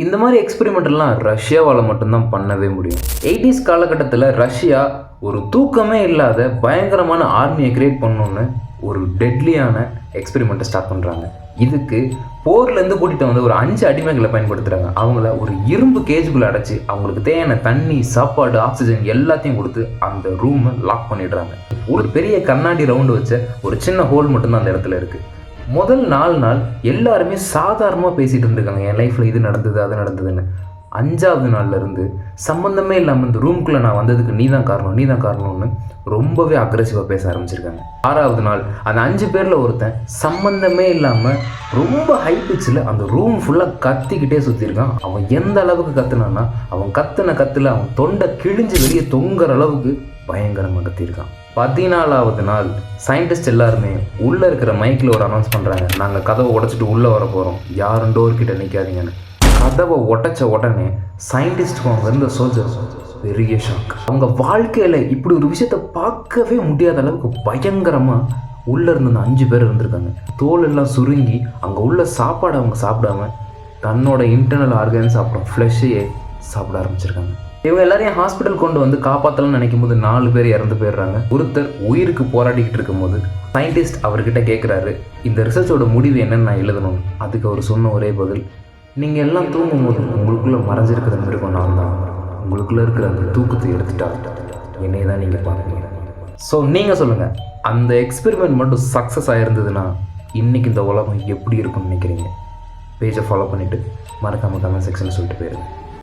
இந்த மாதிரி எக்ஸ்பெரிமெண்ட்லாம் ரஷ்யாவால் மட்டும்தான் பண்ணவே முடியும். 80s காலகட்டத்தில் ரஷ்யா ஒரு தூக்கமே இல்லாத பயங்கரமான ஆர்மியை கிரியேட் பண்ணணுன்னு ஒரு டெட்லியான எக்ஸ்பெரிமெண்ட்டை ஸ்டார்ட் பண்ணுறாங்க. இதுக்கு போர்லேருந்து கூட்டிகிட்டு வந்து ஒரு 5 அடிமைகளை பயன்படுத்துகிறாங்க. அவங்கள ஒரு இரும்பு கேஜுக்குள்ளே அடைச்சி அவங்களுக்கு தேவையான தண்ணி, சாப்பாடு, ஆக்சிஜன் எல்லாத்தையும் கொடுத்து அந்த ரூமை லாக் பண்ணிடுறாங்க. ஒரு பெரிய கண்ணாடி ரவுண்டு வச்ச ஒரு சின்ன ஹோல் மட்டும்தான் அந்த இடத்துல இருக்குது. முதல் 4 நாள் எல்லாருமே சாதாரணமாக பேசிகிட்டு இருந்திருக்காங்க, என் லைஃப்பில் இது நடந்தது அது நடந்ததுன்னு. 5ஆவது நாள்லேருந்து சம்மந்தமே இல்லாமல் இந்த ரூம்குள்ளே நான் வந்ததுக்கு நீ தான் காரணம்னு ரொம்பவே அக்ரெசிவாக பேச ஆரம்பிச்சிருக்காங்க. 6ஆவது நாள் அந்த 5 பேரில் ஒருத்தன் சம்மந்தமே இல்லாமல் ரொம்ப ஹை பிச்சில் அந்த ரூம் ஃபுல்லாக கத்திக்கிட்டே சுற்றிருக்கான். அவன் எந்த அளவுக்கு கத்துனான்னா, அவன் கத்தில் அவன் தொண்டை கிழிஞ்சு வெளியே தொங்குற அளவுக்கு பயங்கரமாக கத்திருக்கான். 14ஆவது நாள் சயின்டிஸ்ட் எல்லாருமே உள்ளே இருக்கிற மைக்கில் ஒரு அனௌன்ஸ் பண்ணுறாங்க, நாங்கள் கதவை உடைச்சிட்டு உள்ளே வர போகிறோம், யாரும் டோர்கிட்ட நிற்காதீங்கன்னு. கதவை உடைச்ச உடனே சயின்டிஸ்ட்டுக்கும் அவங்க இருந்த சோல்ஜர்ஸ் பெரிய ஷாக். அவங்க வாழ்க்கையில் இப்படி ஒரு விஷயத்தை பார்க்கவே முடியாத அளவுக்கு பயங்கரமாக உள்ளே இருந்த அந்த 5 பேர் இருந்திருக்காங்க. தோல் எல்லாம் சுருங்கி அங்கே உள்ள சாப்பாடு அவங்க சாப்பிடாம தன்னோட இன்டர்னல் ஆர்கன் சாப்பிடும் ஃப்ளஷையே சாப்பிட ஆரம்பிச்சிருக்காங்க. இவங்க எல்லாரையும் ஹாஸ்பிட்டல் கொண்டு வந்து காப்பாற்றலாம்னு நினைக்கும் போது 4 பேர் இறந்து போயிடுறாங்க. ஒருத்தர் உயிருக்கு போராடிக்கிட்டு இருக்கும்போது சயின்டிஸ்ட் அவர்கிட்ட கேட்குறாரு, இந்த ரிசர்ச்சோட முடிவு என்னன்னு நான் எழுதணும். அதுக்கு அவர் சொன்ன ஒரே பதில், நீங்கள் எல்லாம் தூங்கும்போது உங்களுக்குள்ளே மறைஞ்சிருக்கிற மிருகம் நான் தான், உங்களுக்குள்ளே இருக்கிற அந்த தூக்கத்தை எடுத்துட்டா என்னையை தான் நீங்கள் பார்ப்பீங்க. ஸோ நீங்கள் சொல்லுங்கள், அந்த எக்ஸ்பெரிமெண்ட் மட்டும் சக்ஸஸ் ஆகிருந்ததுன்னா இன்றைக்கி இந்த உலகம் எப்படி இருக்கும்னு நினைக்கிறீங்க? பேஜை ஃபாலோ பண்ணிவிட்டு மறக்காமல் கமெண்ட் செக்ஷன் சொல்லிட்டு போயிருங்க.